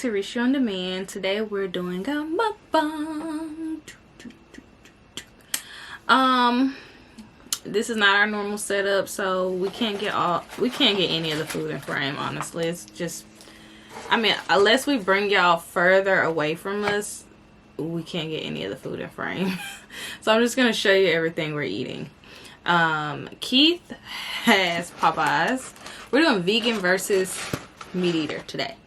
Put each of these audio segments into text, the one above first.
to Richoux on Demand. Today we're doing a mukbang. This is not our normal setup, so we can't get any of the food in frame, honestly. It's just, I mean, unless we bring y'all further away from us, we can't get any of the food in frame. So I'm just gonna show you everything we're eating. Keith has Popeyes. We're doing vegan versus meat eater today.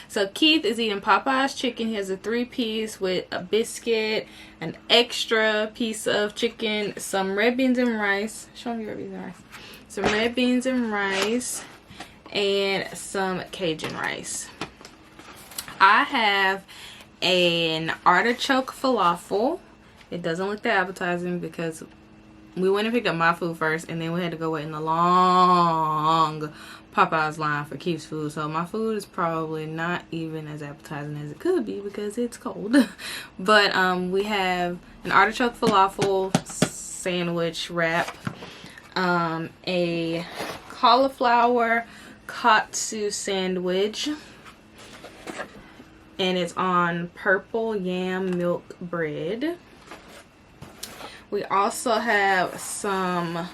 So Keith is eating Popeye's chicken. He has a 3-piece with a biscuit, an extra piece of chicken, some red beans and rice. Show me red beans and rice. Some red beans and rice, and some Cajun rice. I have an artichoke falafel. It doesn't look that appetizing because we went and picked up my food first, and then we had to go wait in the long Popeye's line for Keith's food. So my food is probably not even as appetizing as it could be because it's cold. But we have an artichoke falafel sandwich wrap, a cauliflower katsu sandwich, and it's on purple yam milk bread. We also have some,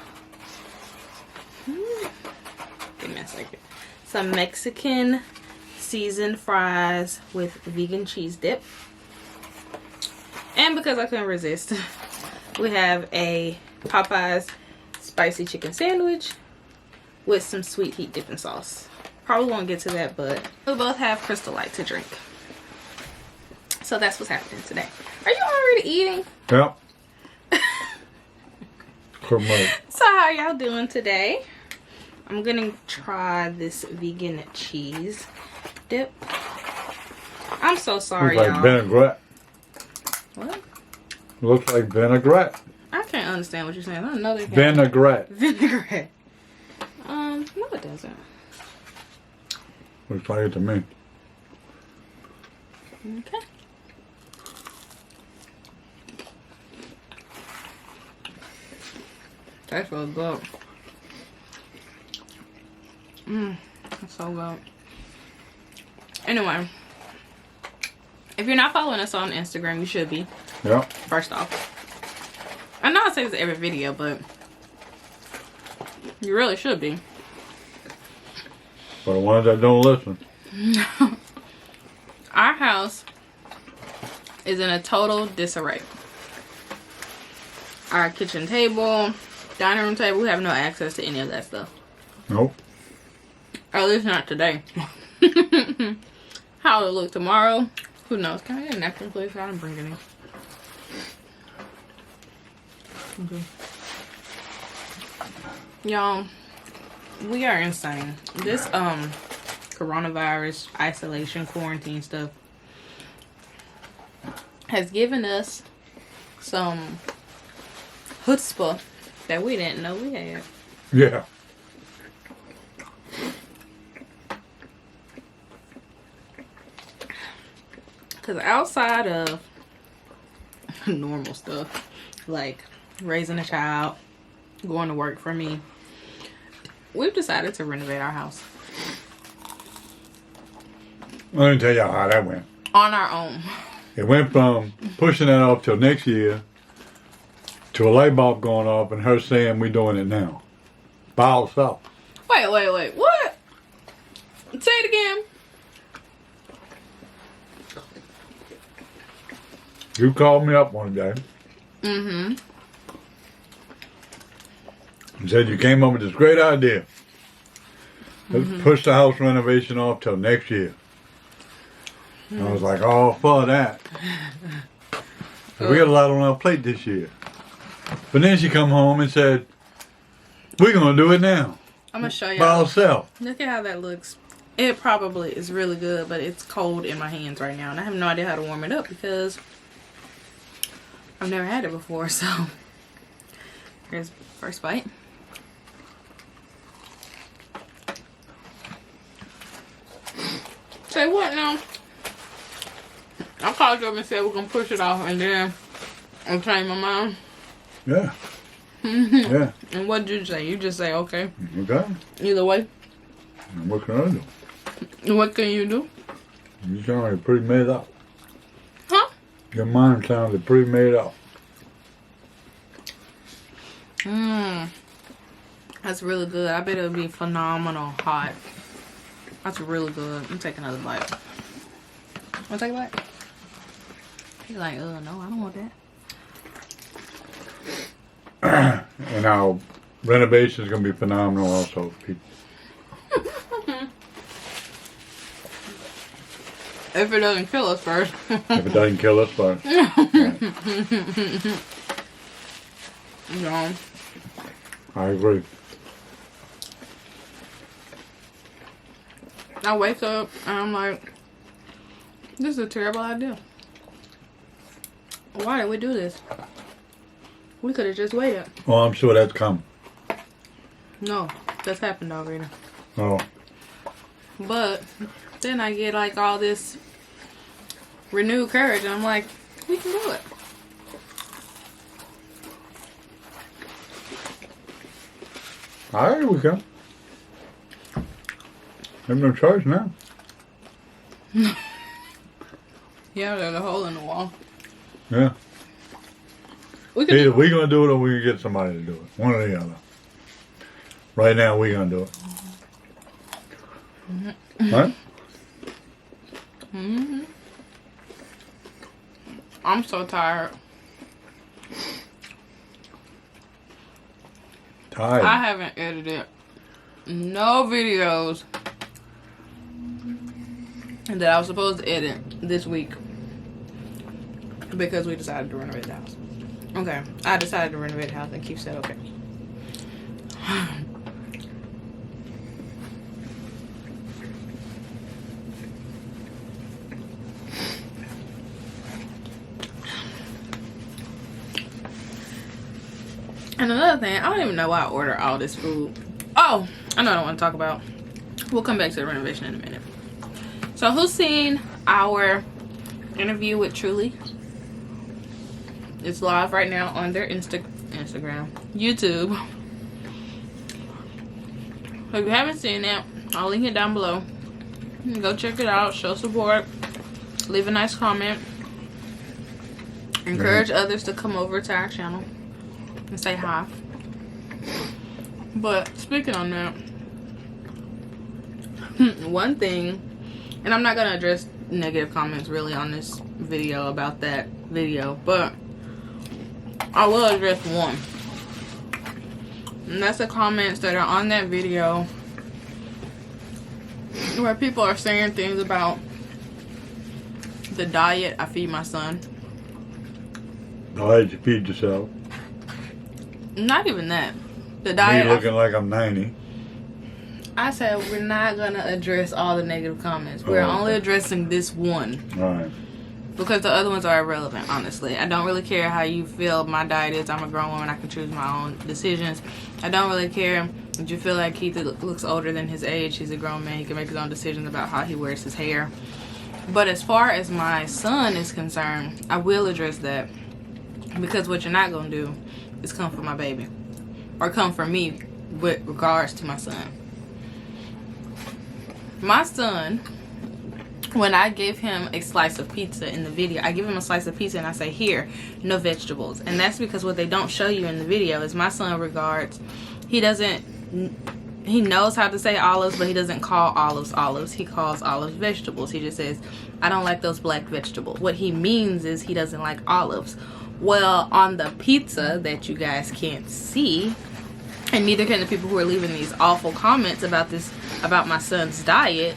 give me a second, some Mexican seasoned fries with vegan cheese dip. And because I couldn't resist, we have a Popeye's spicy chicken sandwich with some sweet heat dipping sauce. Probably won't get to that, but we both have Crystal Light to drink. So that's what's happening today. Are you already eating? Yep. So how y'all doing today? I'm gonna try this vegan cheese dip. I'm so sorry, y'all. Looks like vinaigrette. What? Looks like vinaigrette. I can't understand what you're saying. I don't know they vinaigrette. Vinaigrette. No, it doesn't. Looks like it to me. Okay. That's so good. That's so good. Anyway, if you're not following us on Instagram, you should be. Yeah. First off, I know I say this every video, but you really should be. For the ones that don't listen. Our house is in a total disarray. Our kitchen table, dining room table, we have no access to any of that stuff. Nope. Or at least not today. How it'll look tomorrow, who knows? Can I get a napkin, please? I didn't bring any. Okay. Y'all, we are insane. This coronavirus isolation quarantine stuff has given us some chutzpah that we didn't know we had. Yeah. Because outside of normal stuff, like raising a child, going to work for me, we've decided to renovate our house. Let me tell y'all how that went. On our own. It went from pushing that off till next year to a light bulb going off and her saying we're doing it now. By herself. Wait. What? Say it again. You called me up one day. Mm-hmm. And said you came up with this great idea. Let's push the house renovation off till next year. And I was like, oh, for that. We got a lot on our plate this year. But then she come home and said, we're going to do it now. I'm going to show you. By ourselves. Look at how that looks. It probably is really good, but it's cold in my hands right now. And I have no idea how to warm it up because I've never had it before. So here's first bite. Say what now? I called you up and said we're going to push it off, and then I changed my mind. Yeah. Yeah. And what did you say? You just say, okay. Okay. Either way. And what can I do? What can you do? You sounded pretty made up. Huh? Your mind sounded pretty made up. That's really good. I bet it'll be phenomenal hot. That's really good. I'm taking another bite. Want to take a bite? He's like, no, I don't want that. And our renovation is going to be phenomenal also, people. If it doesn't kill us first. If it doesn't kill us first. Yeah. I agree. I wake up and I'm like, this is a terrible idea. Why did we do this? We could have just waited. Oh, I'm sure that's coming. No, that's happened already. Oh. But then I get like all this renewed courage and I'm like, we can do it. Alright, we can. There's no choice now. Yeah, there's a hole in the wall. Yeah. Either we're going to do it or we can get somebody to do it. One or the other. Right now, we're going to do it. Right? Mm-hmm. I'm so tired. Tired. I haven't edited no videos that I was supposed to edit this week because we decided to renovate the house. Okay, I decided to renovate the house and Keith said okay. And another thing, I don't even know why I order all this food. Oh, I know what I want to talk about. We'll come back to the renovation in a minute. So who's seen our interview with Truly? It's live right now on their Instagram, YouTube. So if you haven't seen it, I'll link it down below. Go check it out, show support, leave a nice comment. Encourage others to come over to our channel and say hi. But speaking on that, one thing, and I'm not gonna address negative comments really on this video about that video, but I will address one, and that's the comments that are on that video where people are saying things about the diet I feed my son. Why did you feed yourself? Not even that. The Me diet. looking like I'm 90. I said we're not gonna address all the negative comments. We're only addressing this one. Alright. Because the other ones are irrelevant, honestly. I don't really care how you feel my diet is. I'm a grown woman. I can choose my own decisions. I don't really care if you feel like Keith looks older than his age. He's a grown man. He can make his own decisions about how he wears his hair. But as far as my son is concerned, I will address that. Because what you're not going to do is come for my baby. Or come for me with regards to my son. My son, when I give him a slice of pizza in the video, I give him a slice of pizza and I say, here, no vegetables. And that's because what they don't show you in the video is my son regards, he knows how to say olives, but he doesn't call olives olives. He calls olives vegetables. He just says, I don't like those black vegetables. What he means is he doesn't like olives. Well, on the pizza that you guys can't see, and neither can the people who are leaving these awful comments about my son's diet,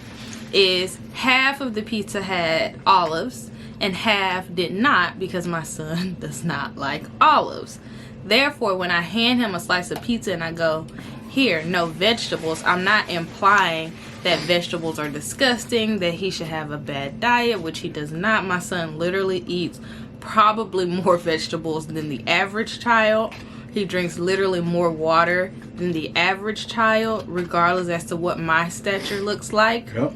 is half of the pizza had olives and half did not, because my son does not like olives. Therefore, when I hand him a slice of pizza and I go, here, no vegetables, I'm not implying that vegetables are disgusting, that he should have a bad diet, which he does not. My son literally eats probably more vegetables than the average child. He drinks literally more water than the average child, regardless as to what my stature looks like. Yep.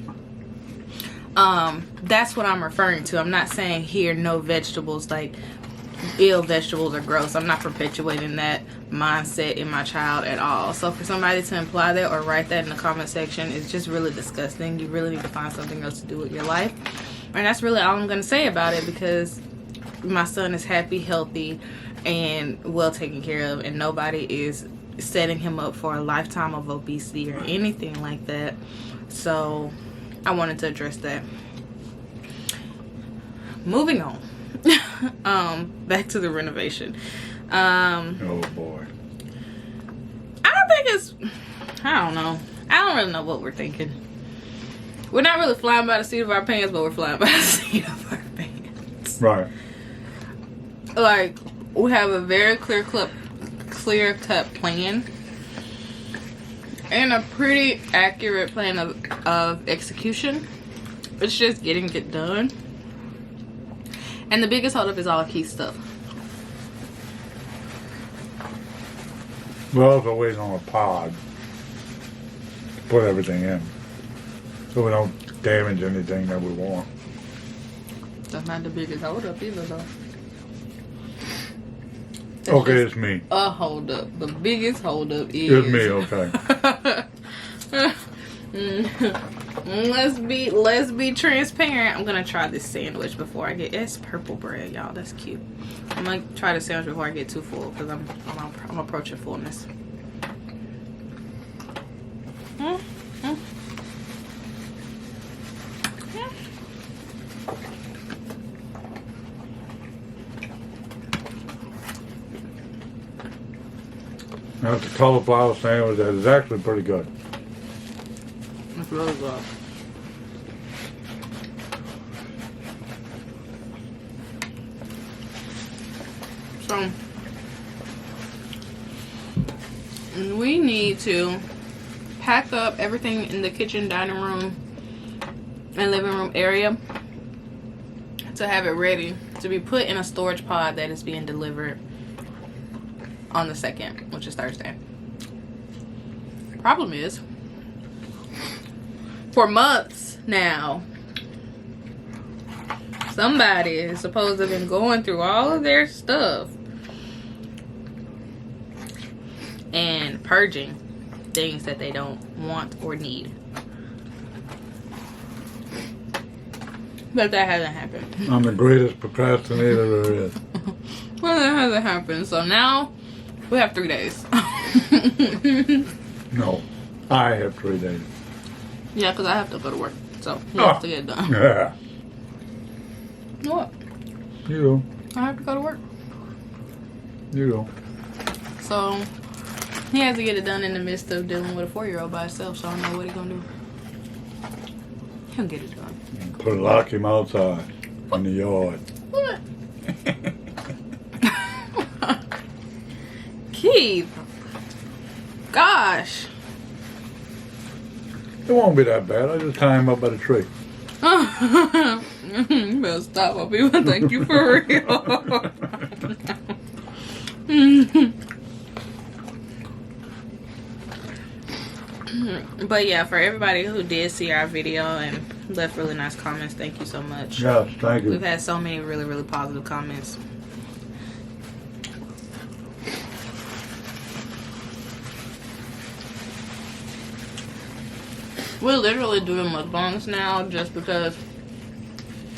That's what I'm referring to. I'm not saying here no vegetables. Like, ill vegetables are gross. I'm not perpetuating that mindset in my child at all. So for somebody to imply that or write that in the comment section is just really disgusting. You really need to find something else to do with your life. And that's really all I'm going to say about it, because my son is happy, healthy, and well taken care of, and nobody is setting him up for a lifetime of obesity or anything like that. So I wanted to address that. Moving on. Back to the renovation. Oh boy. I don't know. I don't really know what we're thinking. We're not really flying by the seat of our pants, but we're flying by the seat of our pants. Right. Like, we have a very clear-cut plan and a pretty accurate plan of execution. It's just getting it done. And the biggest holdup is all key stuff. We're also waiting on a pod to put everything in, so we don't damage anything that we want. That's not the biggest holdup either, though. That's Okay, it's me. A holdup. The biggest holdup is... It's me, okay. Let's be transparent. I'm gonna try this sandwich before I get... It's purple bread, y'all. That's cute. I'm gonna try the sandwich before I get too full, because I'm approaching fullness. That's a cauliflower sandwich that is actually pretty good. It's really good. So we need to pack up everything in the kitchen, dining room, and living room area to have it ready to be put in a storage pod that is being delivered on the 2nd, which is Thursday. Problem is, for months now, somebody is supposed to have been going through all of their stuff and purging things that they don't want or need. But that hasn't happened. I'm the greatest procrastinator there is. Well, that hasn't happened. So now we have 3 days. No, I have 3 days. Yeah, because I have to go to work. So he has to get it done. Yeah. What? You do. I have to go to work. You do. So he has to get it done in the midst of dealing with a 4-year-old by himself. So I don't know what he's going to do. He'll get it done. Lock him outside in the yard. What? Keith. Gosh. It won't be that bad. I'll just tie him up by the tree. You better stop or people think you for real. But yeah, for everybody who did see our video and left really nice comments, thank you so much. Yes, thank you. We've had so many really, really positive comments. We're literally doing mukbangs now just because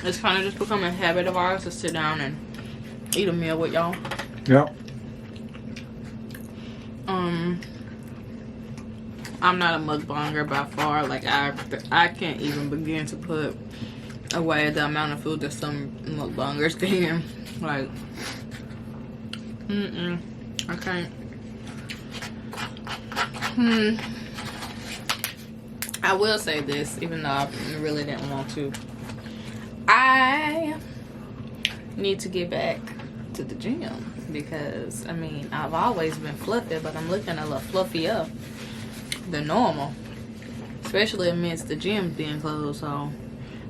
it's kind of just become a habit of ours to sit down and eat a meal with y'all. Yep. I'm not a mukbanger by far. Like I can't even begin to put away the amount of food that some mukbangers can. Like, I can't. I will say this, even though I really didn't want to. I need to get back to the gym because, I mean, I've always been fluffy, but I'm looking a little fluffier than normal, especially amidst the gym being closed. So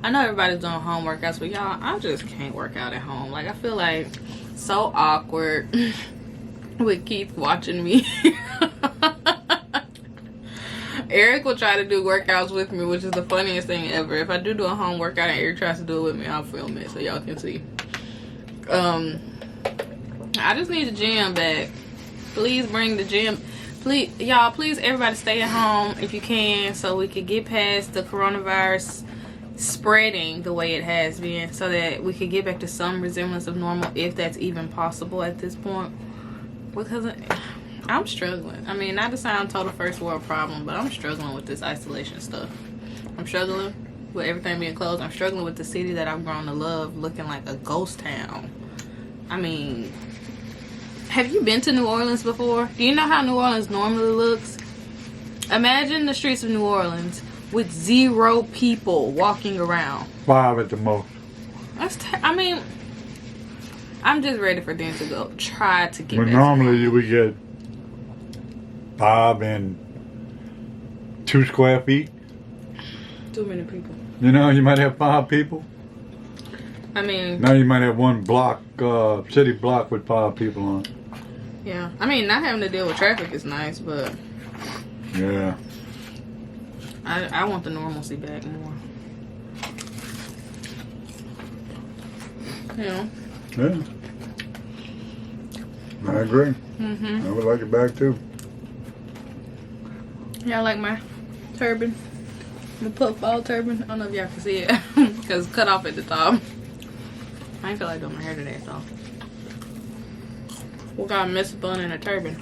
I know everybody's doing home workouts, but y'all, I just can't work out at home. Like, I feel like so awkward with Keith watching me. Eric will try to do workouts with me, which is the funniest thing ever. If I do a home workout and Eric tries to do it with me, I'll film it so y'all can see. I just need the gym back. Please bring the gym. Please, y'all, please, everybody stay at home if you can so we could get past the coronavirus spreading the way it has been so that we could get back to some resemblance of normal, if that's even possible at this point. Because I'm struggling. I mean, not to sound total first world problem, but I'm struggling with this isolation stuff. I'm struggling with everything being closed. I'm struggling with the city that I've grown to love looking like a ghost town. I mean, have you been to New Orleans before? Do you know how New Orleans normally looks? Imagine the streets of New Orleans with 0 people walking around. 5 at the most. I mean, I'm just ready for them to go try to get Well, back. normally we get 5 and 2 square feet. Too many people. You know, you might have 5 people. I mean, Now you might have one block, city block with 5 people on it. yeah. I mean, not having to deal with traffic is nice, but Yeah. I want the normalcy back more. You know? Yeah. I agree. Mm-hmm. I would like it back too. Y'all like my turban? My football turban? I don't know if y'all can see it. Because it's cut off at the top. I ain't feel like doing my hair today, so. We got a miss bun and a turban.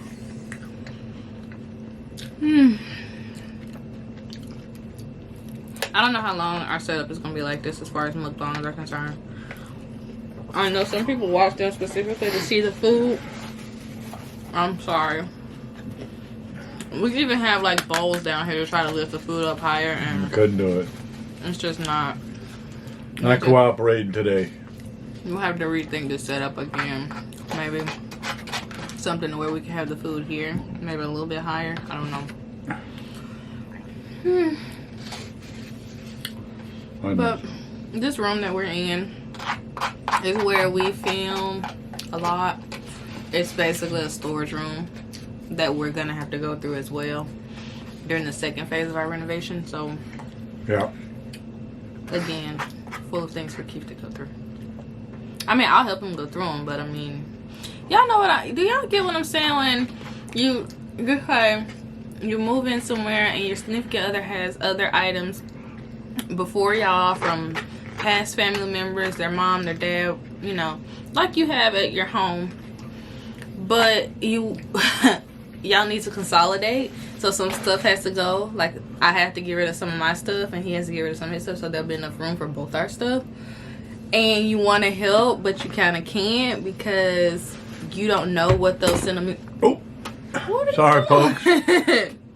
I don't know how long our setup is going to be like this as far as mukbangs are concerned. I know some people watch them specifically to see the food. I'm sorry. We even have like bowls down here to try to lift the food up higher, and Couldn't do it. it's just not. Not cooperating today. We'll have to rethink this setup again. Maybe something where we can have the food here, maybe a little bit higher. I don't know. But this room that we're in is where we film a lot. It's basically a storage room that we're gonna have to go through as well during the second phase of our renovation. So Yeah. again, full of things for Keith to go through. I mean, I'll help him go through them, but I mean, y'all know what do y'all get what I'm saying when you move in somewhere and your significant other has other items before y'all from past family members, their mom, their dad, you know, like you have at your home, but y'all need to consolidate, so some stuff has to go. Like I have to get rid of some of my stuff and he has to get rid of some of his stuff, so there'll be enough room for both our stuff. And you want to help, but you kind of can't because you don't know what those sentimental. Oh, sorry, folks.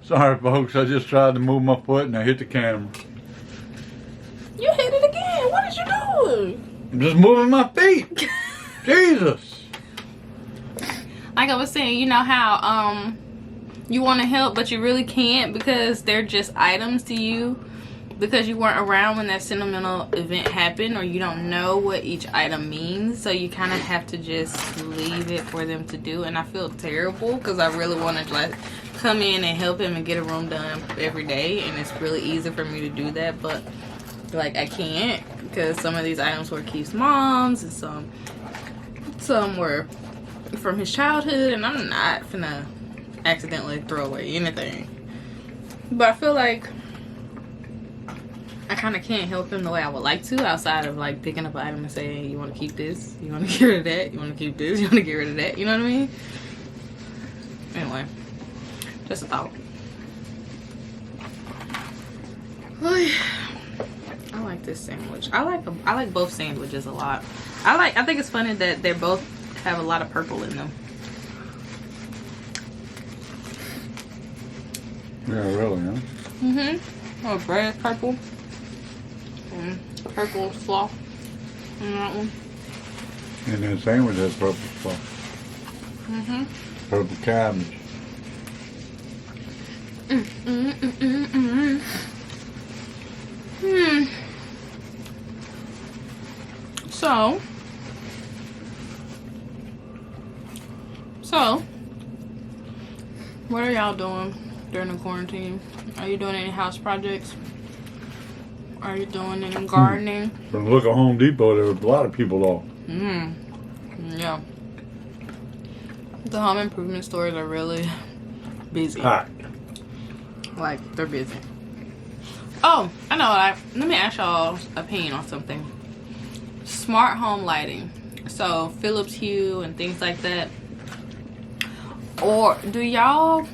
Sorry, folks. I just tried to move my foot and I hit the camera. You hit it again. What did you do? I'm just moving my feet. Jesus. Like I was saying, you know how you want to help, but you really can't because they're just items to you. Because you weren't around when that sentimental event happened, or you don't know what each item means, so you kind of have to just leave it for them to do. And I feel terrible because I really want to like come in and help him and get a room done every day, and it's really easy for me to do that, but like I can't because some of these items were Keith's mom's and some were from his childhood, and I'm not finna accidentally throw away anything. But I feel like I kind of can't help him the way I would like to, outside of like picking up an item and saying, you want to keep this, you want to get rid of that, you want to keep this, you want to get rid of that, you know what I mean? Anyway, just a thought. I like this sandwich. I like both sandwiches a lot. I think it's funny that they both have a lot of purple in them. Yeah, really, huh? Oh, bread is purple. Purple slaw in that one. And that sandwich has purple stuff. Purple cabbage. So, what are y'all doing during the quarantine? Are you doing any house projects? Are you doing any gardening? From the look at Home Depot, there was a lot of people off. Yeah. The home improvement stores are really busy. Hot. Like, they're busy. Oh, I know. Let me ask y'all's opinion on something. Smart home lighting. So, Philips Hue and things like that. Or do y'all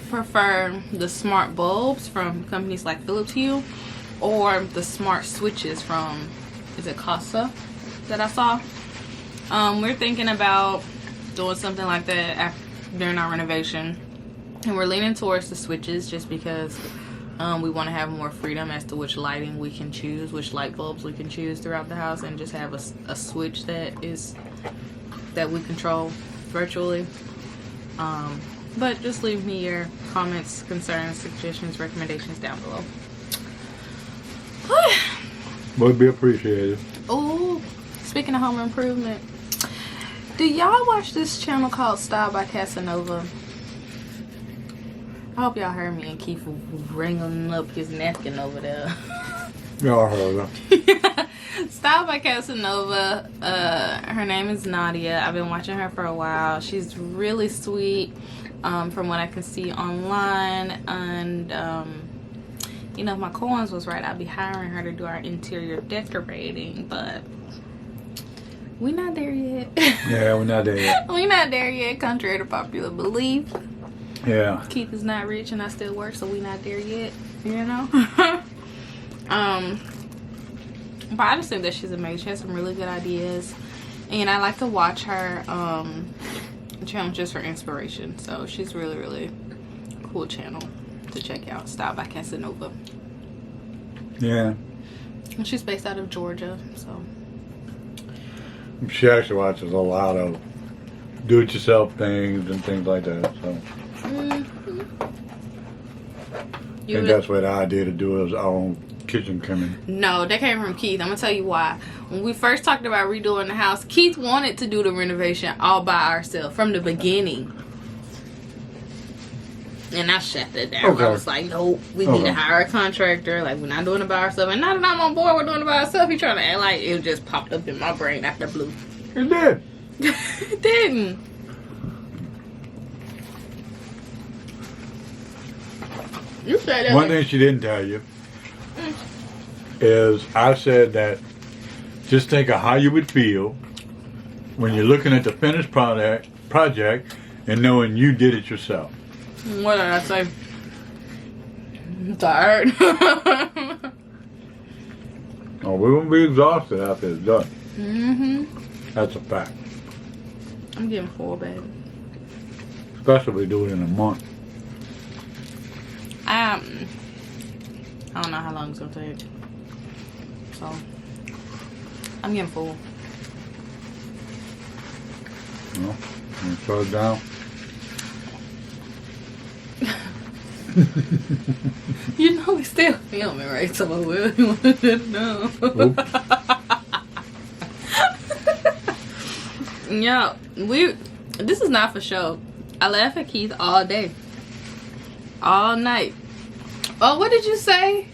prefer the smart bulbs from companies like Philips Hue? Or the smart switches from, is it Casa that I saw? We're thinking about doing something like that during our renovation. And we're leaning towards the switches just because we want to have more freedom as to which lighting we can choose, which light bulbs we can choose throughout the house, and just have a switch that we control virtually. But just leave me your comments, concerns, suggestions, recommendations down below. Would be appreciated. Oh, speaking of home improvement, do y'all watch this channel called Style by Casanova? I hope y'all heard me and Keith wringing up his napkin over there. Y'all heard her. Style by Casanova. Her name is Nadia. I've been watching her for a while. She's really sweet, from what I can see online. And you know, if my coins was right, I'd be hiring her to do our interior decorating. But we're not there yet. Yeah, we're not there yet. We're not there yet, contrary to popular belief. Yeah. Keith is not rich and I still work, so we not there yet, you know. But I just think that she's amazing. She has some really good ideas, and I like to watch her channel just for inspiration. So she's really, really cool channel to check out. Style by Casanova. Yeah. And she's based out of Georgia, so She actually watches a lot of do-it-yourself things and things like that. So I think that's where the idea to do is our own kitchen coming. No, that came from Keith. I'm gonna tell you why. When we first talked about redoing the house, Keith wanted to do the renovation all by ourselves from the beginning. And I shut that down. Okay. I was like, nope, we need to hire a contractor. Like, we're not doing it by ourselves. And now that I'm on board, we're doing it by ourselves. He trying to act like it just popped up in my brain after blue. It did. It didn't. You said that. One thing she didn't tell you is I said that just think of how you would feel when you're looking at the finished project and knowing you did it yourself. What did I say? I'm tired. Oh, we won't be exhausted after it's done. Mm-hmm. That's a fact. I'm getting full, babe. Especially if we do it in a month. I don't know how long it's gonna take. So I'm getting full. Well, you shut it down. You know we still filming, right? So we really want to know. Yeah, this is not for show. I laugh at Keith all day. All night. Oh, what did you say?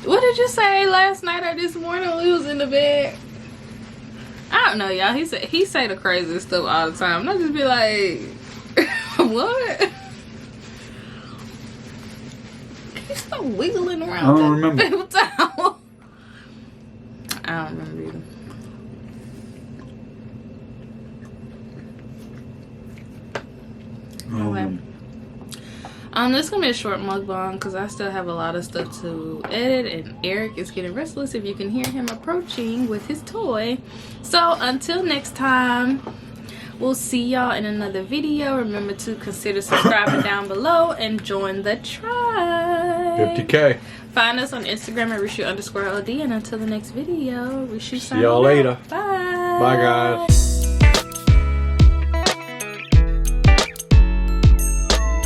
What did you say last night or this morning when we was in the bed? I don't know, y'all. He say the craziest stuff all the time. And I just be like, what? You stop wiggling around. I don't remember. Paper towel. I don't remember either. This is gonna be a short mukbang because I still have a lot of stuff to edit, and Eric is getting restless if you can hear him approaching with his toy. So until next time, we'll see y'all in another video. Remember to consider subscribing down below and join the tribe. 50K. Find us on Instagram at Richoux_LD, and until the next video, Richoux. See y'all later. Bye. Bye, guys.